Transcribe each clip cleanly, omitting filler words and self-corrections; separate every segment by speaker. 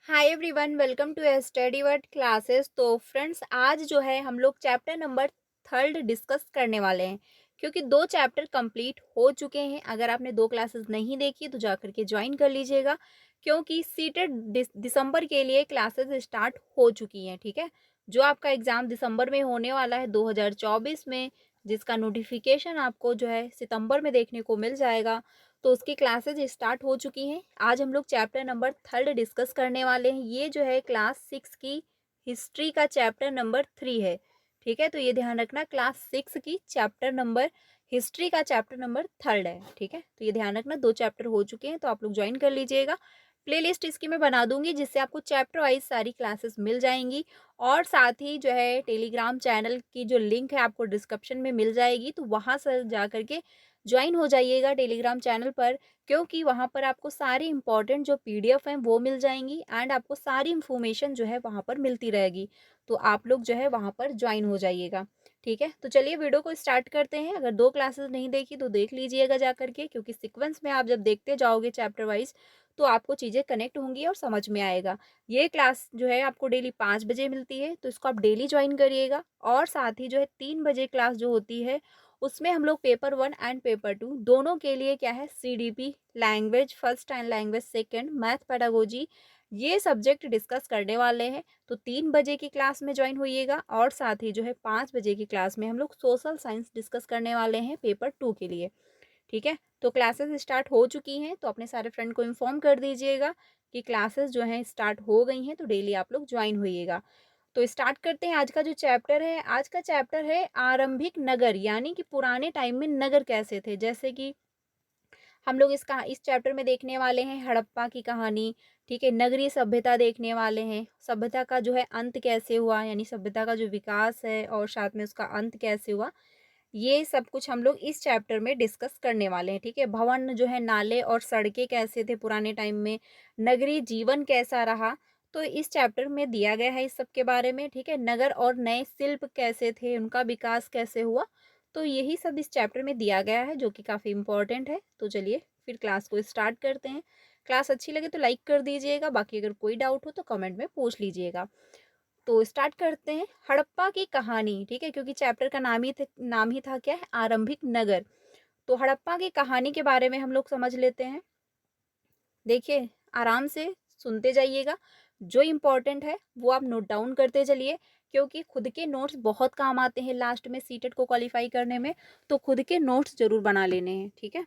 Speaker 1: Hi everyone, welcome to study word classes. तो friends, आज जो है हम लोग चैप्टर नंबर थर्ड डिस्कस करने वाले हैं, क्योंकि दो चैप्टर कंप्लीट हो चुके हैं। अगर आपने दो क्लासेस नहीं देखी तो जा करके ज्वाइन कर लीजिएगा, क्योंकि सीटेड दिसंबर के लिए क्लासेस स्टार्ट हो चुकी हैं। ठीक है, जो आपका एग्ज़ाम दिसंबर में होने वाला है 2024 में, जिसका नोटिफिकेशन आपको जो है सितंबर में देखने को मिल जाएगा, तो उसकी क्लासेज स्टार्ट हो चुकी हैं। आज हम लोग चैप्टर नंबर थर्ड डिस्कस करने वाले हैं। ये जो है क्लास 6 की हिस्ट्री का चैप्टर नंबर 3 है। ठीक है, तो ये ध्यान रखना, क्लास 6 की चैप्टर नंबर हिस्ट्री का चैप्टर नंबर थर्ड है। ठीक है, तो ये ध्यान रखना, दो चैप्टर हो चुके हैं, तो आप लोग ज्वाइन कर लीजिएगा। प्लेलिस्ट इसकी मैं बना दूंगी, जिससे आपको चैप्टर वाइज सारी क्लासेस मिल जाएंगी। और साथ ही जो है टेलीग्राम चैनल की जो लिंक है आपको डिस्क्रिप्शन में मिल जाएगी, तो वहाँ से जा करके ज्वाइन हो जाइएगा टेलीग्राम चैनल पर, क्योंकि वहाँ पर आपको सारी इंपॉर्टेंट जो पीडीएफ हैं वो मिल जाएंगी एंड आपको सारी इन्फॉर्मेशन जो है वहाँ पर मिलती रहेगी। तो आप लोग जो है वहाँ पर ज्वाइन हो जाइएगा। ठीक है, तो चलिए वीडियो को स्टार्ट करते हैं। अगर दो क्लासेस नहीं देखी तो देख लीजिएगा जा करके, क्योंकि सीक्वेंस में आप जब देखते जाओगे चैप्टर वाइज तो आपको चीज़ें कनेक्ट होंगी और समझ में आएगा। ये क्लास जो है आपको डेली 5 बजे मिलती है, तो इसको आप डेली ज्वाइन करिएगा। और साथ ही जो है 3 बजे क्लास जो होती है, उसमें हम लोग पेपर 1 एंड पेपर 2 दोनों के लिए क्या है, CDP, language first and language second, math pedagogy, ये सब्जेक्ट डिस्कस करने वाले हैं। तो 3 बजे की क्लास में ज्वाइन होइएगा। और साथ ही जो है 5 बजे की क्लास में हम लोग सोशल साइंस डिस्कस करने वाले हैं पेपर 2 के लिए। ठीक है, तो क्लासेस स्टार्ट हो चुकी हैं, तो अपने सारे फ्रेंड को इन्फॉर्म कर दीजिएगा कि क्लासेस जो हैं स्टार्ट हो गई हैं, तो डेली आप लोग ज्वाइन होइएगा। तो स्टार्ट करते हैं आज का जो चैप्टर है। आज का चैप्टर है आरंभिक नगर, यानी कि पुराने टाइम में नगर कैसे थे। जैसे कि हम लोग इस चैप्टर में देखने वाले हैं हड़प्पा की कहानी। ठीक है, नगरीय सभ्यता देखने वाले हैं, सभ्यता का जो है अंत कैसे हुआ, यानी सभ्यता का जो विकास है और साथ में उसका अंत कैसे हुआ, ये सब कुछ हम लोग इस चैप्टर में डिस्कस करने वाले हैं। ठीक है, भवन जो है, नाले और सड़कें कैसे थे पुराने टाइम में, नगरीय जीवन कैसा रहा, तो इस चैप्टर में दिया गया है इस सब के बारे में। ठीक है, नगर और नए शिल्प कैसे थे, उनका विकास कैसे हुआ, तो यही सब इस चैप्टर में दिया गया है, जो कि काफ़ी इंपॉर्टेंट है। तो चलिए फिर क्लास को स्टार्ट करते हैं। क्लास अच्छी लगे तो लाइक कर दीजिएगा, बाकी अगर कोई डाउट हो तो कमेंट में पूछ लीजिएगा। तो स्टार्ट करते हैं हड़प्पा की कहानी। ठीक है, क्योंकि चैप्टर का नाम ही था क्या है, आरंभिक नगर। तो हड़प्पा की कहानी के बारे में हम लोग समझ लेते हैं। देखिए, आराम से सुनते जाइएगा, जो इम्पोर्टेंट है वो आप नोट डाउन करते चलिए, क्योंकि खुद के नोट्स बहुत काम आते हैं लास्ट में सीटेट को क्वालिफाई करने में। तो खुद के नोट्स जरूर बना लेने हैं। ठीक है,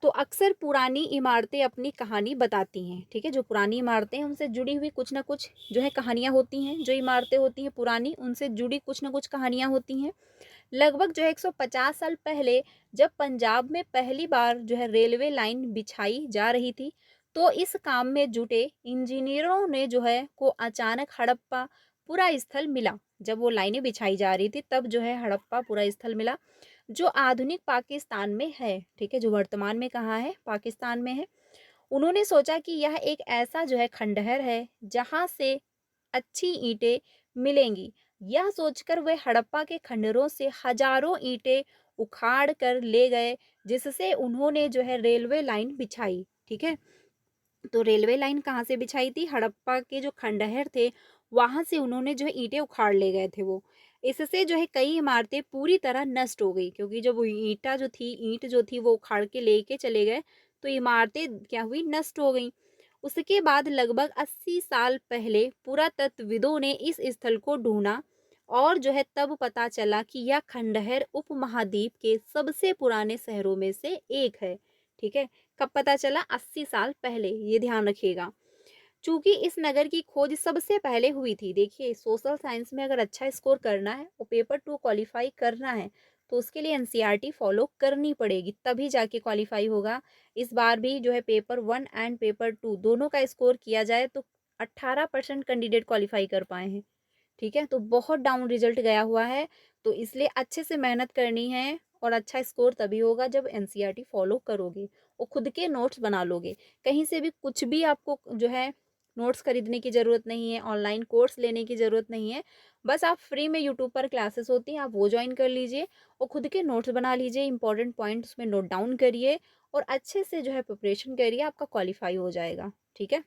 Speaker 1: तो अक्सर पुरानी इमारतें अपनी कहानी बताती हैं। ठीक है, जो पुरानी इमारतें हैं उनसे जुड़ी हुई कुछ ना कुछ जो है कहानियाँ होती हैं। जो इमारतें होती हैं पुरानी, उनसे जुड़ी कुछ ना कुछ कहानियाँ होती हैं। लगभग जो है 150 साल पहले, जब पंजाब में पहली बार जो है रेलवे लाइन बिछाई जा रही थी, तो इस काम में जुटे इंजीनियरों ने जो है को अचानक हड़प्पा पूरा स्थल मिला। जब वो लाइनें बिछाई जा रही थी, तब जो है हड़प्पा पूरा स्थल मिला, जो आधुनिक पाकिस्तान में है। ठीक है, जो वर्तमान में कहाँ है, पाकिस्तान में है। उन्होंने सोचा कि यह एक ऐसा जो है खंडहर है जहाँ से अच्छी ईंटें मिलेंगी। यह सोचकर वे हड़प्पा के खंडहरों से हजारों ईंटें उखाड़ कर ले गए, जिससे उन्होंने जो है रेलवे लाइन बिछाई। ठीक है, तो रेलवे लाइन कहाँ से बिछाई थी, हड़प्पा के जो खंडहर थे वहां से उन्होंने जो है ईंटें उखाड़ ले गए थे वो। इससे जो है कई इमारतें पूरी तरह नष्ट हो गई, क्योंकि जब वो ईंट जो थी वो उखाड़ के लेके चले गए, तो इमारतें क्या हुई, नष्ट हो गई। उसके बाद लगभग 80 साल पहले पुरातत्वविदों ने इस स्थल को ढूंढा, और जो है तब पता चला कि यह खंडहर उपमहाद्वीप के सबसे पुराने शहरों में से एक है। ठीक है, कब पता चला, 80 साल पहले, ये ध्यान रखिएगा। चूंकि इस नगर की खोज सबसे पहले हुई थी। देखिए, सोशल साइंस में अगर अच्छा स्कोर करना है और पेपर 2 क्वालिफाई करना है, तो उसके लिए एनसीईआरटी फॉलो करनी पड़ेगी, तभी जाके क्वालिफाई होगा। इस बार भी जो है पेपर 1 एंड पेपर 2 दोनों का स्कोर किया जाए तो 18% कैंडिडेट क्वालिफाई कर पाए हैं। ठीक है, तो बहुत डाउन रिजल्ट गया हुआ है, तो इसलिए अच्छे से मेहनत करनी है। और अच्छा स्कोर तभी होगा जब एनसीईआरटी फॉलो करोगे और खुद के नोट्स बना लोगे। कहीं से भी कुछ भी आपको जो है नोट्स खरीदने की ज़रूरत नहीं है, ऑनलाइन कोर्स लेने की ज़रूरत नहीं है। बस आप फ्री में यूट्यूब पर क्लासेस होती हैं, आप वो ज्वाइन कर लीजिए और खुद के नोट्स बना लीजिए, इंपॉर्टेंट पॉइंट उसमें नोट डाउन करिए और अच्छे से जो है प्रिपरेशन करिए, आपका क्वालिफाई हो जाएगा। ठीक है,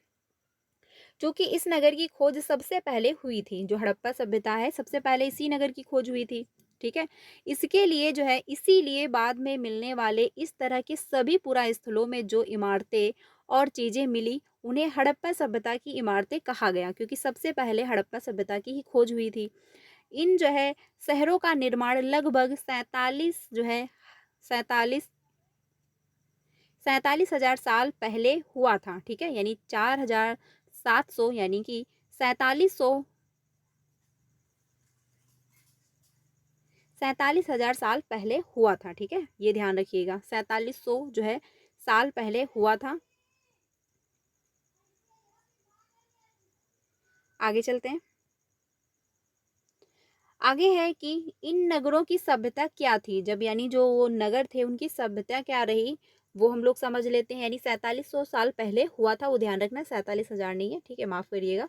Speaker 1: जो कि इस नगर की खोज सबसे पहले हुई थी। जो हड़प्पा सभ्यता है, सबसे पहले इसी नगर की खोज हुई थी, ठीक है? इसके लिए जो है इसीलिए बाद में मिलने वाले इस तरह के सभी पुरास्थलों में जो इमारतें और चीज़ें मिली, उन्हें हड़प्पा सभ्यता की इमारतें कहा गया, क्योंकि सबसे पहले हड़प्पा सभ्यता की ही खोज हुई थी। इन जो है शहरों का निर्माण लगभग 47 जो है 47 47,000 साल पहले हुआ था, ठीक है? यानी 4,700 यानी कि 47,000 साल पहले हुआ था, ठीक है? ये ध्यान रखिएगा, 4700 जो है साल पहले हुआ था। आगे चलते हैं। आगे है कि इन नगरों की सभ्यता क्या थी, जब यानी जो वो नगर थे उनकी सभ्यता क्या रही, वो हम लोग समझ लेते हैं। यानी 4700 साल पहले हुआ था, वो ध्यान रखना, 47,000 नहीं है, ठीक है? माफ़ करिएगा।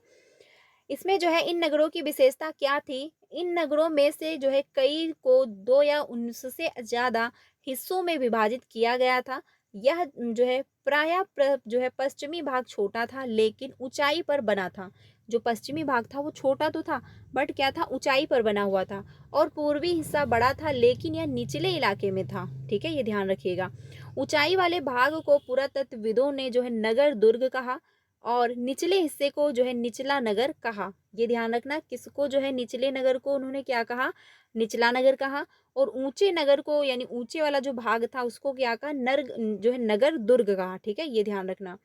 Speaker 1: इसमें जो है इन नगरों की विशेषता क्या थी? इन नगरों में से जो है कई को 2 या उनसे ज़्यादा हिस्सों में विभाजित किया गया था। यह जो है प्रायः जो है पश्चिमी भाग छोटा था, लेकिन ऊँचाई पर बना था। जो पश्चिमी भाग था वो छोटा तो था, बट क्या था, ऊँचाई पर बना हुआ था। और पूर्वी हिस्सा बड़ा था, लेकिन यह निचले इलाके में था, ठीक है? ये ध्यान रखिएगा। ऊँचाई वाले भाग को पुरातत्वविदों ने जो है नगर दुर्ग कहा, और निचले हिस्से को जो है निचला नगर कहा। ये ध्यान रखना, किसको जो है निचले नगर को उन्होंने क्या कहा, निचला नगर कहा। और ऊंचे नगर को यानी ऊंचे वाला जो भाग था उसको क्या कहा, नर्ग जो है नगर दुर्ग कहा, ठीक है? ये ध्यान रखना।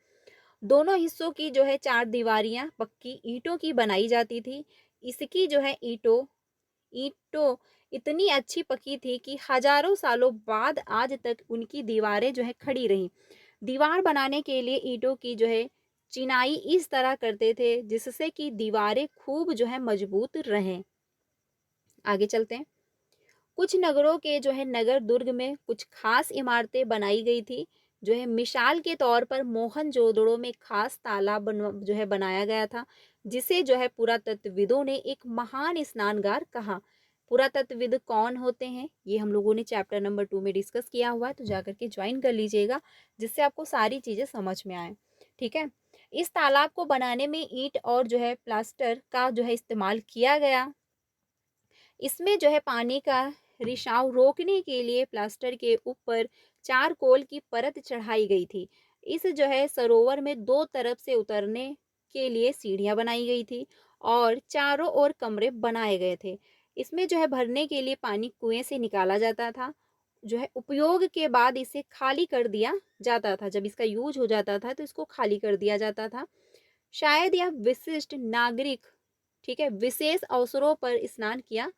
Speaker 1: दोनों हिस्सों की जो है चार दीवारियां पक्की ईंटों की बनाई जाती थी। इसकी जो है ईंटों ईंटों इतनी अच्छी पकी थी कि हजारों सालों बाद आज तक उनकी दीवारें जो है खड़ी रहीं। दीवार बनाने के लिए ईंटों की जो है चिनाई इस तरह करते थे जिससे कि दीवारें खूब जो है मजबूत रहें। आगे चलते हैं। कुछ नगरों के जो है नगर दुर्ग में कुछ खास इमारतें बनाई गई थी। जो है मिसाल के तौर पर मोहनजोदड़ो में खास तालाब जो है बनाया गया था, जिसे जो है पुरातत्वविदों ने एक महान स्नानगार कहा। पुरातत्वविद कौन होते हैं, ये हम लोगों ने चैप्टर नंबर 2 में डिस्कस किया हुआ है, तो जाकर के ज्वाइन कर लीजिएगा, जिससे आपको सारी चीज़ें समझ में आए, ठीक है? इस तालाब को बनाने में ईंट और जो है प्लास्टर का जो है इस्तेमाल किया गया। इसमें जो है पानी का रिसाव रोकने के लिए प्लास्टर के ऊपर चारकोल की परत चढ़ाई गई थी। इस जो है सरोवर में दो तरफ से उतरने के लिए सीढ़ियां बनाई गई थी और चारों ओर कमरे बनाए गए थे। इसमें जो है भरने के लिए पानी कुएं से निकाला जाता था। जो है उपयोग के बाद इसे खाली कर दिया जाता था। जब इसका यूज हो जाता था तो इसको खाली कर दिया जाता था। शायद यह विशिष्ट नागरिक, ठीक है, विशेष अवसरों पर स्नान किया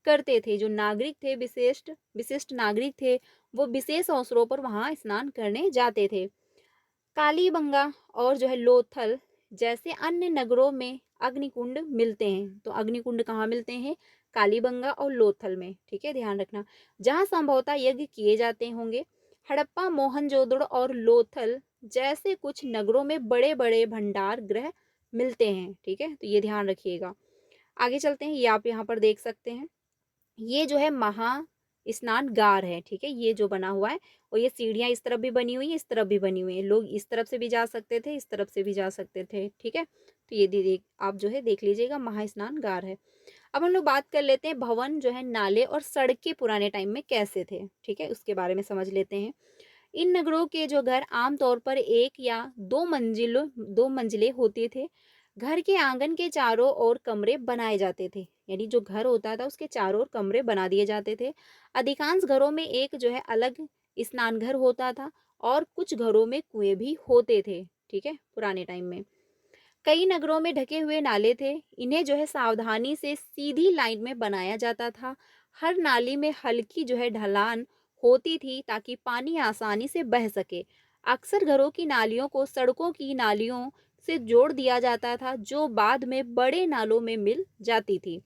Speaker 1: करते थे। जो नागरिक थे, विशिष्ट विशिष्ट नागरिक थे, वो विशेष अवसरों पर वहां स्नान करने जाते थे। कालीबंगा और जो है लोथल जैसे अन्य नगरों में अग्निकुंड मिलते हैं। तो अग्निकुंड कहाँ मिलते हैं, कालीबंगा और लोथल में, ठीक है? ध्यान रखना, जहाँ संभवतः यज्ञ किए जाते होंगे। हड़प्पा, मोहनजोदड़ो और लोथल जैसे कुछ नगरों में बड़े बड़े भंडार गृह मिलते हैं, ठीक है? तो ये ध्यान रखिएगा। आगे चलते हैं, ये आप यहाँ पर देख सकते हैं। ये जो है महा स्नानगार है, ठीक है? ये जो बना हुआ है, और ये सीढ़ियाँ इस तरफ भी बनी हुई हैं, इस तरफ भी बनी हुई हैं। लोग इस तरफ से भी जा सकते थे, इस तरफ से भी जा सकते थे, ठीक है? तो ये देख आप जो है देख लीजिएगा, महा स्नानगार है। अब हम लोग बात कर लेते हैं भवन जो है, नाले और सड़कें पुराने टाइम में कैसे थे, ठीक है? उसके बारे में समझ लेते हैं। इन नगरों के जो घर आमतौर पर एक या दो मंजिले होते थे। घर के आंगन के चारों ओर कमरे बनाए जाते थे। यानी जो घर होता था उसके चारों ओर कमरे बना दिए जाते थे। अधिकांश घरों में एक जो है अलग स्नान घर होता था, और कुछ घरों में कुएं भी होते थे, ठीक है, पुराने टाइम में। कई नगरों में ढके हुए नाले थे। इन्हें जो है सावधानी से सीधी लाइन में बनाया जाता था। हर नाली में हल्की जो है ढलान होती थी ताकि पानी आसानी से बह सके। अक्सर घरों की नालियों को सड़कों की नालियों से जोड़ दिया जाता था, जो बाद में बड़े नालों में मिल जाती थी।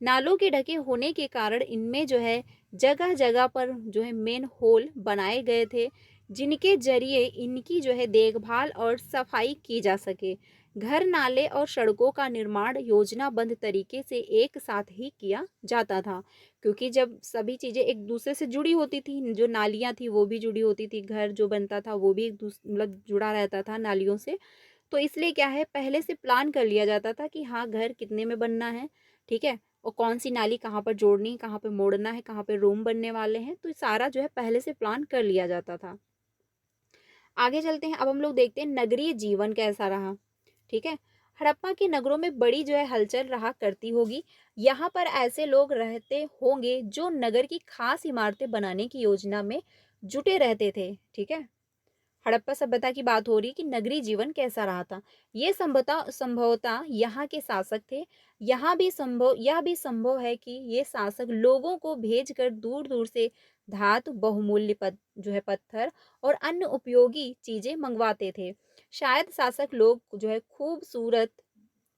Speaker 1: नालों के ढके होने के कारण इनमें जो है जगह जगह पर जो है मेन होल बनाए गए थे, जिनके जरिए इनकी जो है देखभाल और सफाई की जा सके। घर, नाले और सड़कों का निर्माण योजनाबद्ध तरीके से एक साथ ही किया जाता था, क्योंकि जब सभी चीज़ें एक दूसरे से जुड़ी होती थी, जो नालियाँ थी वो भी जुड़ी होती थी, घर जो बनता था वो भी एक दूसरे मतलब जुड़ा रहता था नालियों से, तो इसलिए क्या है, पहले से प्लान कर लिया जाता था कि हाँ, घर कितने में बनना है, ठीक है? और कौन-सी नाली कहाँ पर जोड़नी है, कहाँ पे मोड़ना है, कहाँ पे रूम बनने वाले हैं, तो सारा जो है पहले से प्लान कर लिया जाता था। आगे चलते हैं, अब हम लोग देखते हैं नगरीय जीवन कैसा रहा, ठीक है? हड़प्पा के नगरों में बड़ी जो है हलचल रहा करती होगी। यहाँ पर ऐसे लोग रहते होंगे जो नगर की खास इमारतें बनाने की योजना में जुटे रहते थे, ठीक है? हड़प्पा सभ्यता की बात हो रही है कि नगरीय जीवन कैसा रहा था। ये संभवतः यहाँ के शासक थे। यहाँ भी संभव यह भी संभव है कि ये शासक लोगों को भेजकर दूर-दूर से धातु, बहुमूल्य जो है पत्थर और अन्य उपयोगी चीजें मंगवाते थे। शायद शासक लोग जो है खूबसूरत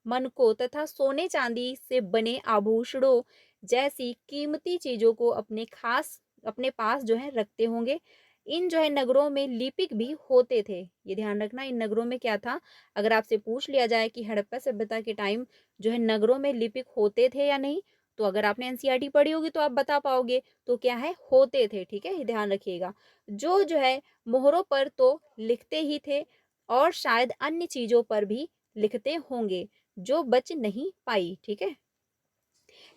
Speaker 1: मनकों तथा सोने-चांदी से बने आभूषणों जैसी कीमती चीज़ों को अपने पास जो है रखते होंगे। इन जो है नगरों में लिपिक भी होते थे। ये ध्यान रखना, इन नगरों में क्या था, अगर आपसे पूछ लिया जाए कि हड़प्पा सभ्यता के टाइम जो है नगरों में लिपिक होते थे या नहीं, तो अगर आपने एनसीईआरटी पढ़ी होगी तो आप बता पाओगे। तो क्या है, होते थे, ठीक है? ये ध्यान रखिएगा। जो है मोहरों पर तो लिखते ही थे और शायद अन्य चीज़ों पर भी लिखते होंगे। जो बच नहीं पाई, ठीक है?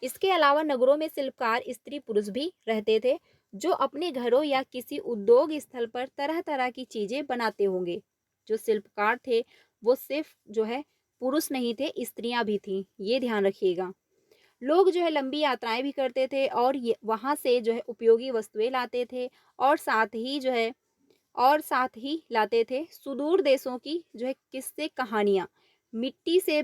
Speaker 1: इसके अलावा नगरों में शिल्पकार स्त्री पुरुष भी रहते थे जो अपने घरों या किसी उद्योग स्थल पर तरह तरह की चीजें बनाते होंगे। जो शिल्पकार थे वो सिर्फ जो है पुरुष नहीं थे, स्त्रियां भी थीं, ये ध्यान रखिएगा। लोग जो है लंबी यात्राएं भी करते थे और ये वहां से जो है उपयोगी वस्तुएं लाते थे और साथ ही लाते थे सुदूर देशों की जो है किस्से कहानियाँ। मिट्टी से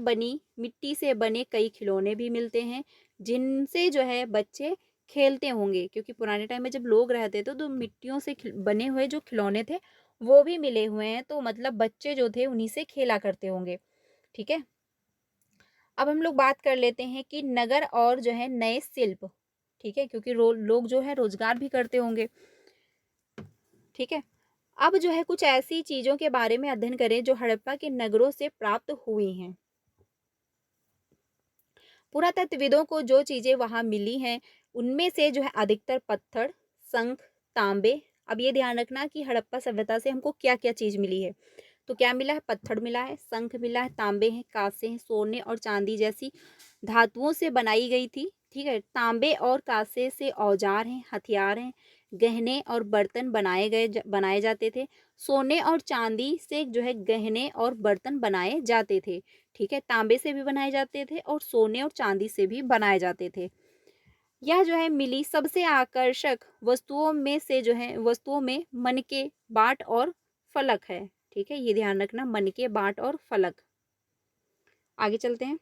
Speaker 1: बने कई खिलौने भी मिलते हैं जिनसे जो है बच्चे खेलते होंगे, क्योंकि पुराने टाइम में जब लोग रहते थे तो मिट्टियों से बने हुए जो खिलौने थे वो भी मिले हुए हैं, तो मतलब बच्चे जो थे उन्हीं से खेला करते होंगे, ठीक है? अब हम लोग बात कर लेते हैं कि नगर और जो है नए शिल्प, ठीक है? क्योंकि लोग जो है रोजगार भी करते होंगे, ठीक है? अब जो है कुछ ऐसी चीज़ों के बारे में अध्ययन करें जो हड़प्पा के नगरों से प्राप्त हुई हैं। पुरातत्वविदों को जो चीज़ें वहाँ मिली हैं, उनमें से जो है अधिकतर पत्थर, शंख, तांबे। अब ये ध्यान रखना कि हड़प्पा सभ्यता से हमको क्या-क्या चीज़ मिली है। तो क्या मिला है? पत्थर मिला है, शंख मिला है, तांबे हैं, काँसे हैं, सोने और चांदी जैसी धातुओं से बनाई गई थी, ठीक है? तांबे और काँसे से औजार हैं, हथियार हैं, गहने और बर्तन बनाए जाते थे। सोने और चांदी से जो है गहने और बर्तन बनाए जाते थे, ठीक है? तांबे से भी बनाए जाते थे और सोने और चांदी से भी बनाए जाते थे। यह जो है मिली सबसे आकर्षक वस्तुओं में मनके, बाट और फलक है, ठीक है? ये ध्यान रखना, मनके, बाट और फलक। आगे चलते हैं।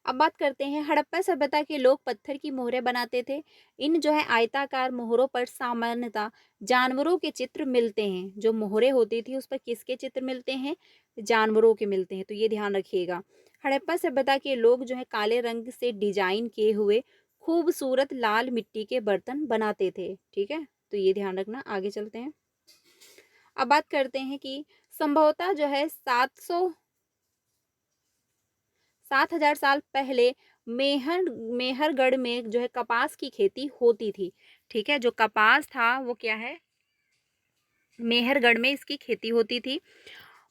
Speaker 1: अब बात करते हैं, हड़प्पा सभ्यता के लोग पत्थर की मोहरें बनाते थे। इन जो है आयताकार मोहरों पर सामान्यतः जानवरों के चित्र मिलते हैं। जो मोहरें होती थी उस पर किसके चित्र मिलते हैं? जानवरों के मिलते हैं, तो ये ध्यान रखिएगा। हड़प्पा सभ्यता के लोग जो है काले रंग से डिजाइन किए हुए खूबसूरत लाल मिट्टी के बर्तन बनाते थे, ठीक है? तो ये ध्यान रखना। आगे चलते हैं। अब बात करते हैं कि संभवतः जो है 7,000 साल पहले मेहरगढ़ में जो है कपास की खेती होती थी, ठीक है? जो कपास था वो क्या है, मेहरगढ़ में इसकी खेती होती थी।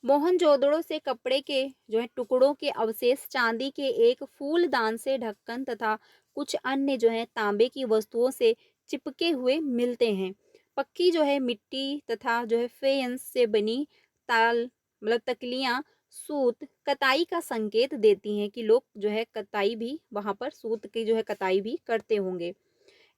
Speaker 1: मोहनजोदड़ो से कपड़े के जो है टुकड़ों के अवशेष, चांदी के एक फूलदान से ढक्कन तथा कुछ अन्य जो है तांबे की वस्तुओं से चिपके हुए मिलते हैं। पक्की जो है मिट्टी तथा जो है फेयंस से बनी तकलियां सूत कताई का संकेत देती हैं कि लोग जो है कताई भी वहां पर सूत की जो है कताई भी करते होंगे।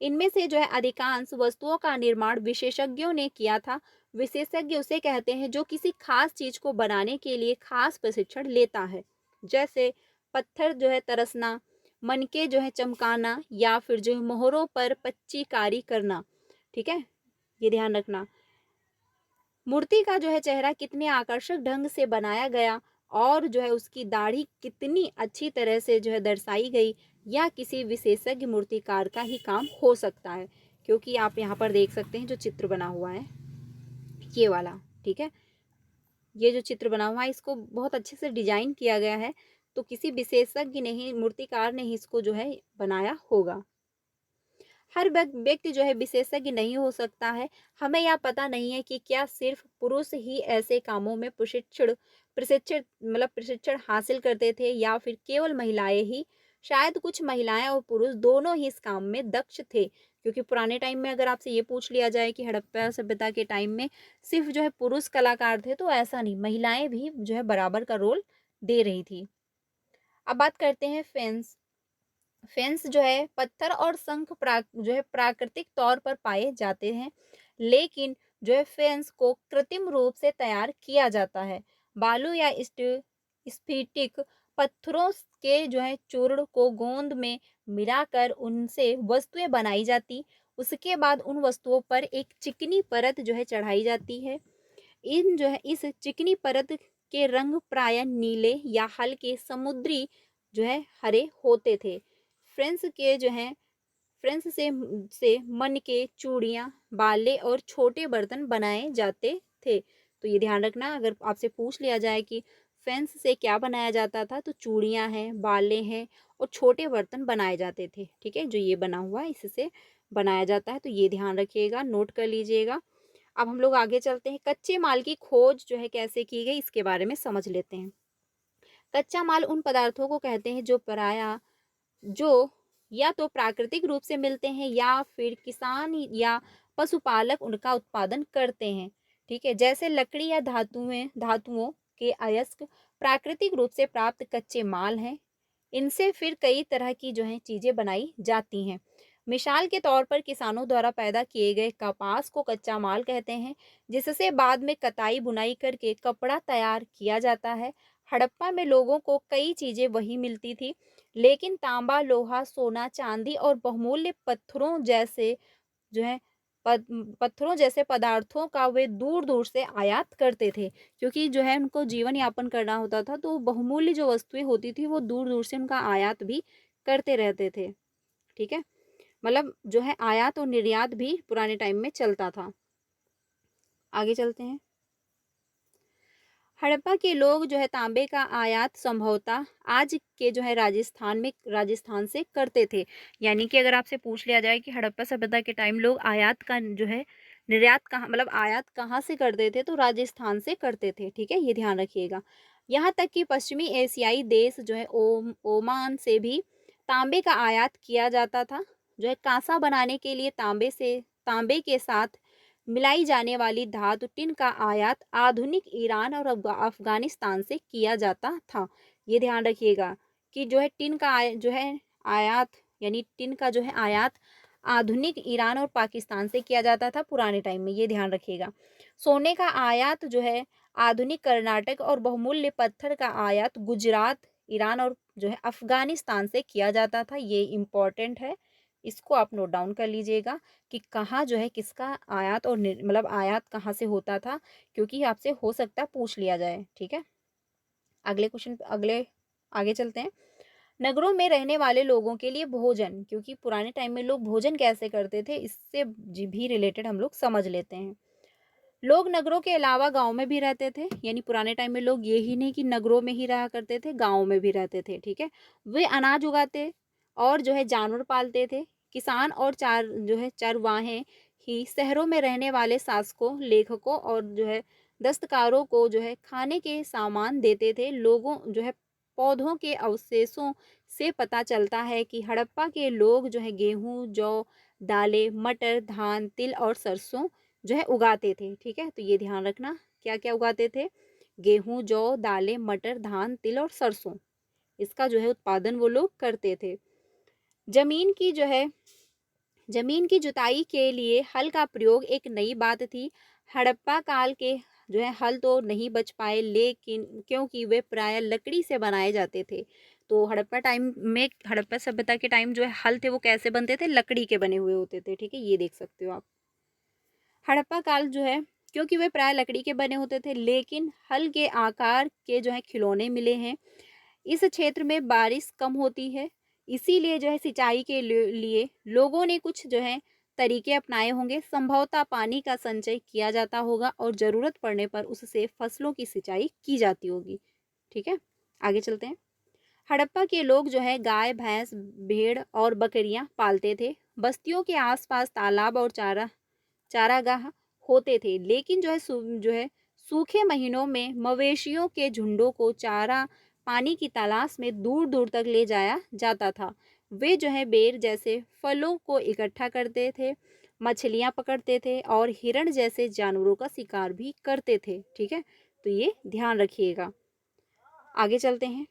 Speaker 1: इनमें से जो है अधिकांश वस्तुओं का निर्माण विशेषज्ञों ने किया था। विशेषज्ञ उसे कहते हैं जो किसी खास चीज को बनाने के लिए खास प्रशिक्षण लेता है, जैसे पत्थर जो है तरसना, मनके जो है चमकाना या फिर जो है मोहरों पर पच्चीकारी करना, ठीक है? ये ध्यान रखना। मूर्ति का जो है चेहरा कितने आकर्षक ढंग से बनाया गया और जो है उसकी दाढ़ी कितनी अच्छी तरह से जो है दर्शाई गई, या किसी विशेषज्ञ मूर्तिकार का ही काम हो सकता है, क्योंकि आप यहाँ पर देख सकते हैं जो चित्र बना हुआ है ये वाला, ठीक है? ये जो चित्र बना हुआ है इसको बहुत अच्छे से डिजाइन किया गया है, तो किसी विशेषज्ञ ने ही, मूर्तिकार ने ही इसको जो है बनाया होगा। हर व्यक्ति जो है विशेषज्ञ नहीं हो सकता है। हमें यह पता नहीं है कि क्या सिर्फ पुरुष ही ऐसे कामों में प्रशिक्षण प्रशिक्षित मतलब प्रशिक्षण हासिल करते थे या फिर केवल महिलाएं ही। शायद कुछ महिलाएं और पुरुष दोनों ही इस काम में दक्ष थे, क्योंकि पुराने टाइम में अगर आपसे ये पूछ लिया जाए कि हड़प्पा सभ्यता के टाइम में सिर्फ जो है पुरुष कलाकार थे, तो ऐसा नहीं, महिलाएं भी जो है बराबर का रोल दे रही थी। अब बात करते हैं फेंस। फेंस जो है पत्थर और शंख जो है प्राकृतिक तौर पर पाए जाते हैं, लेकिन जो है फेंस को कृत्रिम रूप से तैयार किया जाता है। बालू या स्फटिक पत्थरों के जो है चूर्ण को गोंद में मिलाकर उनसे वस्तुएं बनाई जाती। उसके बाद उन वस्तुओं पर एक चिकनी परत जो है चढ़ाई जाती है। इन जो है इस चिकनी परत के रंग प्रायः नीले या हल्के समुद्री जो है हरे होते थे। फ्रेंच के जो है फ्रेंच से मन के चूड़ियाँ, बाले और छोटे बर्तन बनाए जाते थे। तो ये ध्यान रखना, अगर आपसे पूछ लिया जाए कि फेंस से क्या बनाया जाता था, तो चूड़ियाँ हैं, बाले हैं और छोटे बर्तन बनाए जाते थे। ठीक है, जो ये बना हुआ है इससे बनाया जाता है, तो ये ध्यान रखिएगा, नोट कर लीजिएगा। अब हम लोग आगे चलते हैं। कच्चे माल की खोज जो है कैसे की गई, इसके बारे में समझ लेते हैं। कच्चा माल उन पदार्थों को कहते हैं जो या तो प्राकृतिक रूप से मिलते हैं या फिर किसान या पशुपालक उनका उत्पादन करते हैं। ठीक है, जैसे लकड़ी या धातुओं के अयस्क प्राकृतिक रूप से प्राप्त कच्चे माल हैं। इनसे फिर कई तरह की जो है चीजें बनाई जाती हैं। मिसाल के तौर पर किसानों द्वारा पैदा किए गए कपास को कच्चा माल कहते हैं, जिससे बाद में कताई बुनाई करके कपड़ा तैयार किया जाता है। हड़प्पा में लोगों को कई चीजें वही मिलती थी, लेकिन तांबा, लोहा, सोना, चांदी और बहुमूल्य जो है पत्थरों जैसे पदार्थों का वे दूर दूर से आयात करते थे, क्योंकि जो है उनको जीवन यापन करना होता था, तो बहुमूल्य जो वस्तुएं होती थी वो दूर दूर से उनका आयात भी करते रहते थे। ठीक है, मतलब जो है आयात और निर्यात भी पुराने टाइम में चलता था। आगे चलते हैं। हड़प्पा के लोग जो है तांबे का आयात संभवतः आज के जो है राजस्थान से करते थे। यानी कि अगर आपसे पूछ लिया जाए कि हड़प्पा सभ्यता के टाइम लोग आयात का जो है निर्यात कहाँ मतलब आयात कहाँ से करते थे, तो राजस्थान से करते थे। ठीक है, ये ध्यान रखिएगा। यहाँ तक कि पश्चिमी एशियाई देश जो है ओमान से भी तांबे का आयात किया जाता था। जो है कांसा बनाने के लिए तांबे के साथ मिलाई जाने वाली धातु टिन का आयात आधुनिक ईरान और अफगानिस्तान से किया जाता था। ये ध्यान रखिएगा कि जो है जो है आयात यानी टिन का जो है आयात आधुनिक ईरान और पाकिस्तान से किया जाता था पुराने टाइम में, ये ध्यान रखिएगा। सोने का आयात जो है आधुनिक कर्नाटक और बहुमूल्य पत्थर का आयात गुजरात, ईरान और जो है अफगानिस्तान से किया जाता था। ये इम्पोर्टेंट है, इसको आप नोट डाउन कर लीजिएगा कि कहाँ जो है किसका आयात और मतलब आयात कहाँ से होता था, क्योंकि आपसे हो सकता है पूछ लिया जाए। ठीक है, अगले आगे चलते हैं। नगरों में रहने वाले लोगों के लिए भोजन, क्योंकि पुराने टाइम में लोग भोजन कैसे करते थे इससे भी रिलेटेड हम लोग समझ लेते हैं। लोग नगरों के अलावा गांव में भी रहते थे, यानी पुराने टाइम में लोग यही नहीं कि नगरों में ही रहा करते थे, गांव में भी रहते थे। ठीक है, वे अनाज उगाते और जो है जानवर पालते थे। किसान और चरवाहे ही शहरों में रहने वाले शासकों, लेखकों और जो है दस्तकारों को जो है खाने के सामान देते थे। लोगों जो है पौधों के अवशेषों से पता चलता है कि हड़प्पा के लोग जो है गेहूं, जौ, दालें, मटर, धान, तिल और सरसों जो है उगाते थे। ठीक है, तो ये ध्यान रखना क्या क्या उगाते थे। गेहूं, जौ, दालें, मटर, धान, तिल और सरसों, इसका जो है उत्पादन वो लोग करते थे। जमीन की जो है जमीन की जुताई के लिए हल का प्रयोग एक नई बात थी। हड़प्पा काल के जो है हल तो नहीं बच पाए, लेकिन क्योंकि वे प्राय लकड़ी से बनाए जाते थे। तो हड़प्पा सभ्यता के टाइम जो है हल थे वो कैसे बनते थे, लकड़ी के बने हुए होते थे। ठीक है, ये देख सकते हो आप। हड़प्पा काल जो है क्योंकि वे प्राय लकड़ी के बने होते थे, लेकिन हल के आकार के जो है खिलौने मिले हैं। इस क्षेत्र में बारिश कम होती है, इसीलिए जो है सिंचाई के लिए लोगों ने कुछ जो है तरीके अपनाए होंगे। संभवतः पानी का संचय किया जाता होगा और ज़रूरत पड़ने पर उससे फसलों की सिंचाई की जाती होगी। ठीक है, आगे चलते हैं। हड़प्पा के लोग जो है गाय, भैंस, भेड़ और बकरियां पालते थे। बस्तियों के आसपास तालाब और चारागाह होते थे, लेकिन जो है सूखे महीनों में मवेशियों के झुंडों को चारा पानी की तलाश में दूर दूर तक ले जाया जाता था। वे जो है बेर जैसे फलों को इकट्ठा करते थे, मछलियां पकड़ते थे और हिरण जैसे जानवरों का शिकार भी करते थे। ठीक है, तो ये ध्यान रखिएगा। आगे चलते हैं।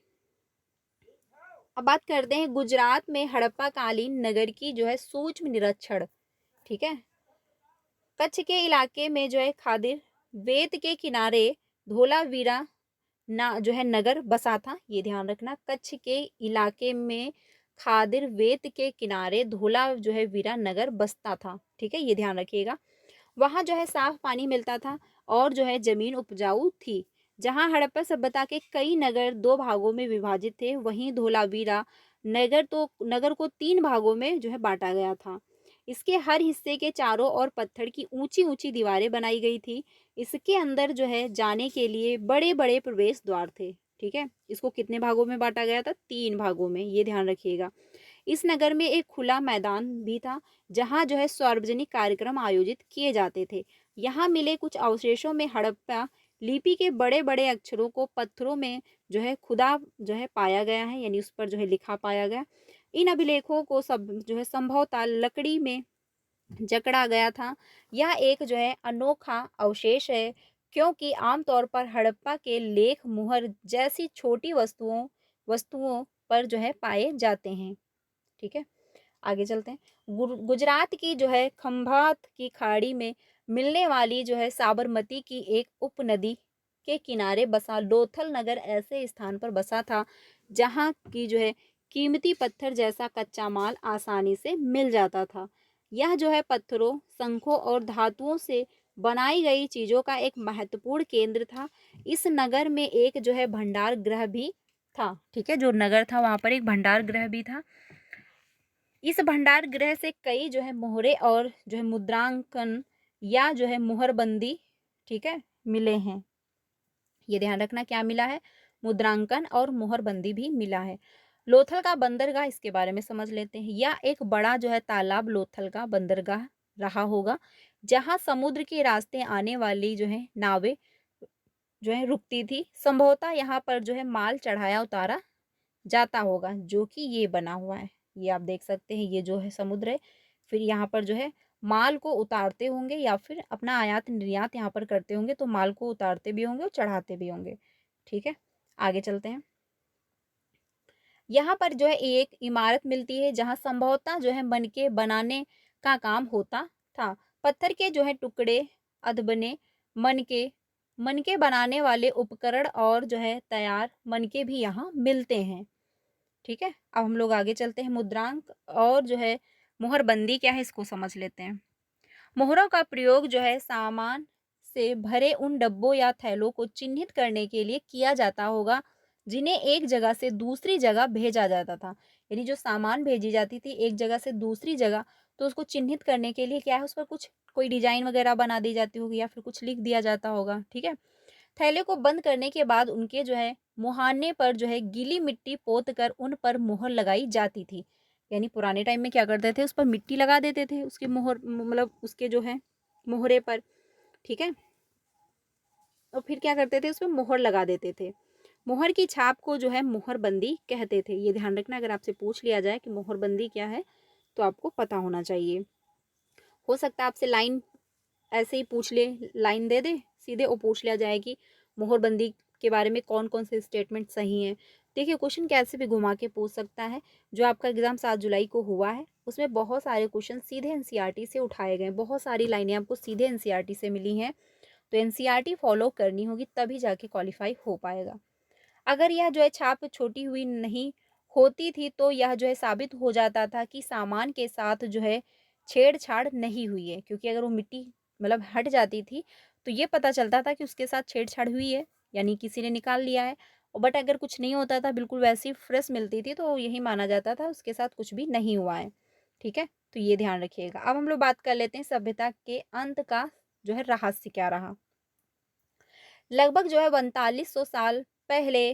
Speaker 1: अब बात करते हैं गुजरात में हड़प्पा कालीन नगर की जो है सूक्ष्म निरीक्षण। ठीक है, कच्छ के इलाके में जो है खादिर वेत के किनारे धोलावीरा ना जो है नगर बसा था। ये ध्यान रखना, कच्छ के इलाके में खादिर वेत के किनारे धोला जो है वीरा नगर बसता था। ठीक है, ये ध्यान रखिएगा। वहां जो है साफ पानी मिलता था और जो है जमीन उपजाऊ थी। जहां हड़प्पा सभ्यता के कई नगर दो भागों में विभाजित थे, वहीं धोलावीरा नगर को तीन भागों में जो है बांटा गया था। इसके हर हिस्से के चारों ओर पत्थर की ऊंची ऊंची दीवारें बनाई गई थी। इसके अंदर जो है जाने के लिए बड़े बड़े प्रवेश द्वार थे। ठीक है, इसको कितने भागों में बांटा गया था? तीन भागों में, ये ध्यान रखिएगा। इस नगर में एक खुला मैदान भी था जहां जो है सार्वजनिक कार्यक्रम आयोजित किए जाते थे। यहाँ मिले कुछ अवशेषों में हड़प्पा लिपि के बड़े बड़े अक्षरों को पत्थरों में जो है खुदा जो है पाया गया है, यानी उस पर जो है लिखा पाया गया। इन अभिलेखों को सब जो है संभवतः लकड़ी में जकड़ा गया था। यह एक जो है अनोखा अवशेष है, क्योंकि आमतौर पर हड़प्पा के लेख मुहर जैसी छोटी वस्तुओं पर जो है पाए जाते हैं। ठीक है, आगे चलते हैं। गुजरात की जो है खंभात की खाड़ी में मिलने वाली जो है साबरमती की एक उपनदी के किनारे बसा लोथल नगर ऐसे स्थान पर बसा था जहां की जो है कीमती पत्थर जैसा कच्चा माल आसानी से मिल जाता था। यह जो है पत्थरों, शंखों और धातुओं से बनाई गई चीजों का एक महत्वपूर्ण केंद्र था। इस नगर में एक जो है भंडार गृह भी था। ठीक है, जो नगर था वहां पर एक भंडार गृह भी था। इस भंडार गृह से कई जो है मोहरे और जो है मुद्रांकन या जो है मुहरबंदी, ठीक है, मिले हैं। ये ध्यान रखना, क्या मिला है? मुद्रांकन और मुहरबंदी भी मिला है। लोथल का बंदरगाह, इसके बारे में समझ लेते हैं। यह एक बड़ा जो है तालाब लोथल का बंदरगाह रहा होगा, जहां समुद्र के रास्ते आने वाली जो है नावें जो है रुकती थी। संभवतः यहाँ पर जो है माल चढ़ाया उतारा जाता होगा, जो कि ये बना हुआ है। ये आप देख सकते हैं, ये जो है समुद्र है, फिर यहाँ पर जो है माल को उतारते होंगे या फिर अपना आयात निर्यात यहाँ पर करते होंगे, तो माल को उतारते भी होंगे और चढ़ाते भी होंगे। ठीक है, आगे चलते हैं। यहाँ पर जो है एक इमारत मिलती है जहाँ संभवतः जो है मनके बनाने का काम होता था। पत्थर के जो है टुकड़े, अधबने मनके मनके बनाने वाले उपकरण और जो है तैयार मनके भी यहाँ मिलते हैं। ठीक है, अब हम लोग आगे चलते हैं। मुद्रांक और जो है मोहरबंदी क्या है, इसको समझ लेते हैं। मोहरों का प्रयोग जो है सामान से भरे उन डब्बों या थैलों को चिन्हित करने के लिए किया जाता होगा, जिन्हें एक जगह से दूसरी जगह भेजा जाता था। यानी जो सामान भेजी जाती थी एक जगह से दूसरी जगह, तो उसको चिन्हित करने के लिए क्या है, उस पर कुछ कोई डिजाइन वगैरह बना दी जाती होगी या फिर कुछ लिख दिया जाता होगा। ठीक है, थैले को बंद करने के बाद उनके जो है मुहाने पर जो है गीली मिट्टी पोत कर उन पर मोहर लगाई जाती थी। यानी पुराने टाइम में क्या करते थे, उस पर मिट्टी लगा देते थे, उसके मोहर मतलब उसके जो है मोहरे पर। ठीक है, और फिर क्या करते थे, उस पर मोहर लगा देते थे। मोहर की छाप को जो है मोहरबंदी कहते थे। ये ध्यान रखना, अगर आपसे पूछ लिया जाए कि मोहरबंदी क्या है तो आपको पता होना चाहिए। हो सकता है आपसे लाइन ऐसे ही पूछ ले, लाइन दे दे सीधे और पूछ लिया जाए कि मोहरबंदी के बारे में कौन कौन से स्टेटमेंट सही हैं। देखिए, क्वेश्चन कैसे भी घुमा के पूछ सकता है। जो आपका एग्जाम 7 जुलाई को हुआ है उसमें बहुत सारे क्वेश्चन सीधे एनसीईआरटी से उठाए गए, बहुत सारी लाइनें आपको सीधे एनसीईआरटी से मिली हैं। तो एनसीईआरटी फॉलो करनी होगी, तभी जाके क्वालिफाई हो पाएगा। अगर यह जो है छाप छोटी हुई नहीं होती थी तो यह जो है साबित हो जाता था कि सामान के साथ जो है छेड़छाड़ नहीं हुई है, क्योंकि अगर वो मिट्टी मतलब हट जाती थी तो ये पता चलता था कि उसके साथ छेड़छाड़ हुई है, यानी किसी ने निकाल लिया है। और बट अगर कुछ नहीं होता था, बिल्कुल वैसी फ्रेश मिलती थी, तो यही माना जाता था उसके साथ कुछ भी नहीं हुआ है। ठीक है, तो ये ध्यान रखिएगा। अब हम लोग बात कर लेते हैं सभ्यता के अंत का जो है रहस्य क्या रहा। लगभग जो है 4500 साल पहले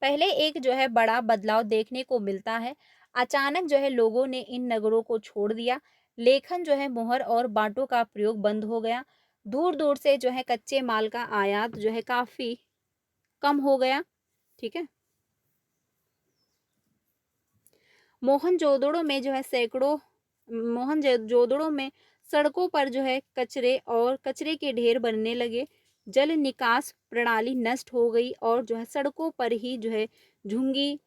Speaker 1: पहले एक जो है बड़ा बदलाव देखने को मिलता है। अचानक जो है लोगों ने इन नगरों को छोड़ दिया। लेखन जो है मोहर और बांटों का प्रयोग बंद हो गया। दूर-दूर से जो है कच्चे माल का आयात जो है काफ़ी कम हो गया, ठीक है? मोहनजोदड़ो में जो है सैकड़ों मोहनजोदड़ो में सड़कों पर जो है कचरे और कचरे के ढेर बनने लगे। जल निकास प्रणाली नष्ट हो गई और जो है सड़कों पर ही जो है झुग्गी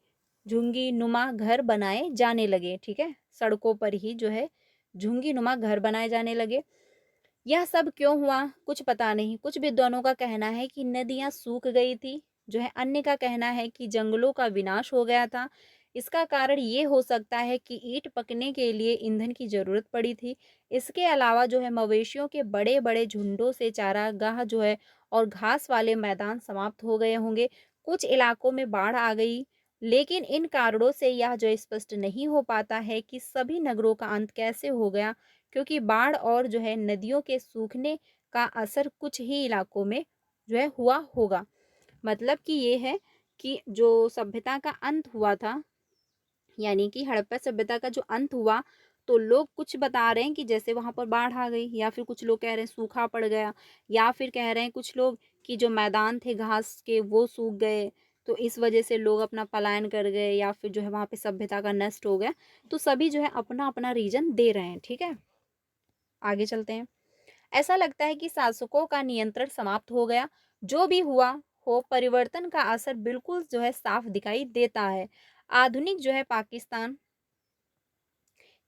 Speaker 1: झुग्गी नुमा घर बनाए जाने लगे, ठीक है? सड़कों पर ही जो है झुग्गी नुमा घर बनाए जाने लगे। यह सब क्यों हुआ? कुछ पता नहीं। कुछ विद्वानों का कहना है कि नदियाँ सूख गई थी, जो है अन्य का कहना है कि जंगलों का विनाश हो गया था। इसका कारण ये हो सकता है कि ईंट पकने के लिए ईंधन की ज़रूरत पड़ी थी। इसके अलावा जो है मवेशियों के बड़े-बड़े झुंडों से चारागाह जो है और घास वाले मैदान समाप्त हो गए होंगे। कुछ इलाकों में बाढ़ आ गई, लेकिन इन कारणों से यह जो स्पष्ट नहीं हो पाता है कि सभी नगरों का अंत कैसे हो गया, क्योंकि बाढ़ और जो है नदियों के सूखने का असर कुछ ही इलाकों में जो है हुआ होगा। मतलब कि ये है कि जो सभ्यता का अंत हुआ था, यानी कि हड़प्पा सभ्यता का जो अंत हुआ, तो लोग कुछ बता रहे हैं कि जैसे वहाँ पर बाढ़ आ गई, या फिर कुछ लोग कह रहे हैं सूखा पड़ गया, या फिर कह रहे हैं कुछ लोग कि जो मैदान थे घास के वो सूख गए, तो इस वजह से लोग अपना पलायन कर गए, या फिर जो है वहाँ पे सभ्यता का नष्ट हो गया। तो सभी जो है अपना-अपना रीज़न दे रहे हैं, ठीक है? आगे चलते हैं। ऐसा लगता है कि शासकों का नियंत्रण समाप्त हो गया। जो भी हुआ हो, परिवर्तन का असर बिल्कुल जो है साफ दिखाई देता है। आधुनिक जो है पाकिस्तान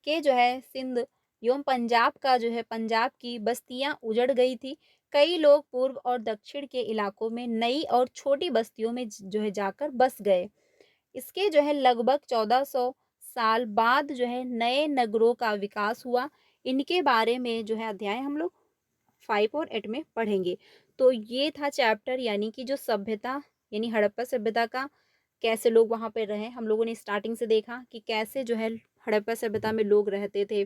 Speaker 1: के जो है सिंध एवं पंजाब की बस्तियां उजड़ गई थी। कई लोग पूर्व और दक्षिण के इलाकों में नई और छोटी बस्तियों में जो है जाकर बस गए। इसके जो है लगभग 1400 साल बाद जो है नए नगरों का विकास हुआ। इनके बारे में जो है अध्याय हम लोग 5 और 8 में पढ़ेंगे। तो ये था चैप्टर, यानी कि जो सभ्यता यानी हड़प्पा सभ्यता का कैसे लोग वहाँ पे रहे। हम लोगों ने स्टार्टिंग से देखा कि कैसे जो है हड़प्पा सभ्यता में लोग रहते थे,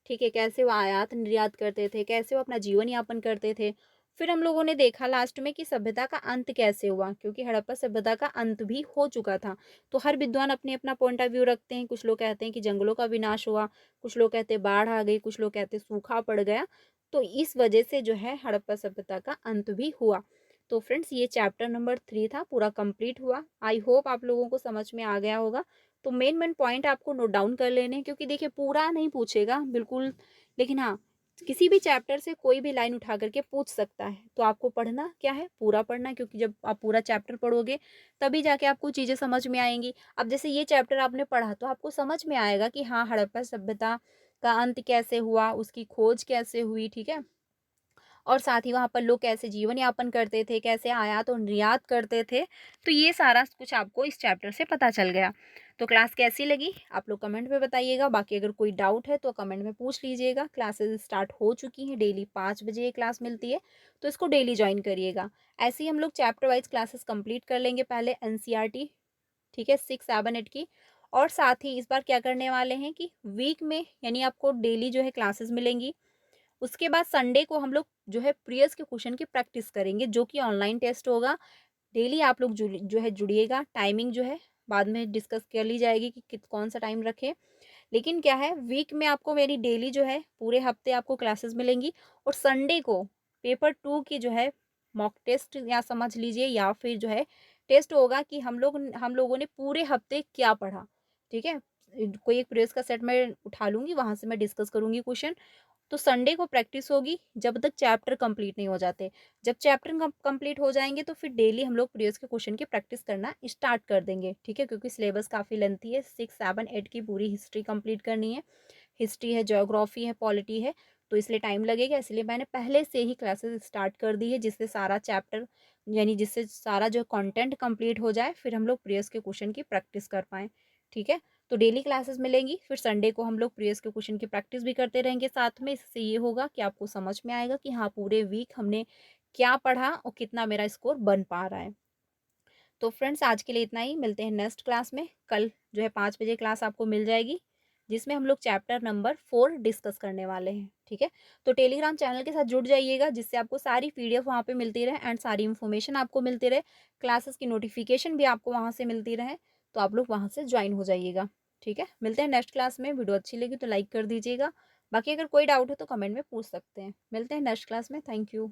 Speaker 1: ठीक है? कैसे वो आयात-निर्यात करते थे, कैसे वो अपना जीवन यापन करते थे। फिर हम लोगों ने देखा लास्ट में कि सभ्यता का अंत कैसे हुआ, क्योंकि हड़प्पा सभ्यता का अंत भी हो चुका था। तो हर विद्वान अपने-अपना पॉइंट ऑफ व्यू रखते हैं। कुछ लोग कहते हैं कि जंगलों का विनाश हुआ, कुछ लोग कहते हैं बाढ़ आ गई, कुछ लोग कहते हैं सूखा पड़ गया। तो इस वजह से जो है हड़प्पा सभ्यता का अंत भी हुआ। तो फ्रेंड्स ये चैप्टर नंबर 3 था, पूरा कंप्लीट हुआ। आई होप आप लोगों को समझ में आ गया होगा। तो मेन पॉइंट आपको नोट डाउन कर लेने हैं, क्योंकि देखिए पूरा नहीं पूछेगा बिल्कुल, लेकिन हाँ, किसी भी चैप्टर से कोई भी लाइन उठा करके पूछ सकता है। तो आपको पढ़ना क्या है? पूरा पढ़ना है, क्योंकि जब आप पूरा चैप्टर पढ़ोगे तभी जाके आपको चीज़ें समझ में आएँगी। अब जैसे ये चैप्टर आपने पढ़ा तो आपको समझ में आएगा कि हाँ, हड़प्पा सभ्यता का अंत कैसे हुआ, उसकी खोज कैसे हुई, ठीक है? और साथ ही वहाँ पर लोग कैसे जीवन यापन करते थे, कैसे आयात और निर्यात करते थे। तो ये सारा कुछ आपको इस चैप्टर से पता चल गया। तो क्लास कैसी लगी आप लोग कमेंट में बताइएगा। बाकी अगर कोई डाउट है तो कमेंट में पूछ लीजिएगा। क्लासेस स्टार्ट हो चुकी हैं, डेली 5 बजे ये क्लास मिलती है, तो इसको डेली जॉइन करिएगा। ऐसे ही हम लोग चैप्टर वाइज क्लासेस कंप्लीट कर लेंगे, पहले एनसीईआरटी, ठीक है, 6, 7, 8 की। और साथ ही इस बार क्या करने वाले हैं कि वीक में यानी आपको डेली जो है क्लासेस मिलेंगी। उसके बाद संडे को हम लोग जो है प्रीवियस के क्वेश्चन की प्रैक्टिस करेंगे, जो कि ऑनलाइन टेस्ट होगा। डेली आप लोग जो है जुड़िएगा। टाइमिंग जो है बाद में डिस्कस कर ली जाएगी कि कौन सा टाइम रखें। लेकिन क्या है, वीक में आपको मेरी डेली जो है पूरे हफ्ते आपको क्लासेस मिलेंगी, और संडे को पेपर 2 की जो है मॉक टेस्ट या समझ लीजिए, या फिर जो है टेस्ट होगा कि हम लोगों ने पूरे हफ्ते क्या पढ़ा, ठीक है? कोई एक प्रीवियस का सेट मैं उठा लूँगी, वहाँ से मैं डिस्कस करूँगी क्वेश्चन। तो संडे को प्रैक्टिस होगी जब तक चैप्टर कंप्लीट नहीं हो जाते। जब चैप्टर कंप्लीट हो जाएँगे तो फिर डेली हम लोग प्रीवियस के क्वेश्चन की प्रैक्टिस करना स्टार्ट कर देंगे, ठीक है? क्योंकि सिलेबस काफ़ी लेंथी है, 6, 7, 8 की पूरी हिस्ट्री कंप्लीट करनी है। हिस्ट्री है, ज्योग्राफी है, पॉलिटी है, तो इसलिए टाइम लगेगा। इसलिए मैंने पहले से ही क्लासेस स्टार्ट कर दी है, जिससे सारा चैप्टर यानी जिससे सारा जो कंटेंट कंप्लीट हो जाए, फिर हम लोग प्रीवियस के क्वेश्चन की प्रैक्टिस कर पाएँ, ठीक है? तो डेली क्लासेस मिलेंगी, फिर संडे को हम लोग प्रीवियस के क्वेश्चन की प्रैक्टिस भी करते रहेंगे साथ में। इससे ये होगा कि आपको समझ में आएगा कि हाँ, पूरे वीक हमने क्या पढ़ा और कितना मेरा स्कोर बन पा रहा है। तो फ्रेंड्स आज के लिए इतना ही, मिलते हैं नेक्स्ट क्लास में। कल जो है 5 बजे क्लास आपको मिल जाएगी, जिसमें हम लोग चैप्टर नंबर 4 डिस्कस करने वाले हैं, ठीक है? तो टेलीग्राम चैनल के साथ जुड़ जाइएगा, जिससे आपको सारी पीडीएफ वहाँ पे मिलती रहे एंड सारी इन्फॉर्मेशन आपको मिलती रहे। क्लासेस की नोटिफिकेशन भी आपको वहाँ से मिलती रहे, तो आप लोग वहाँ से ज्वाइन हो जाइएगा। ठीक है, मिलते हैं नेक्स्ट क्लास में। वीडियो अच्छी लगी तो लाइक कर दीजिएगा। बाकी अगर कोई डाउट हो तो कमेंट में पूछ सकते हैं। मिलते हैं नेक्स्ट क्लास में। Thank you.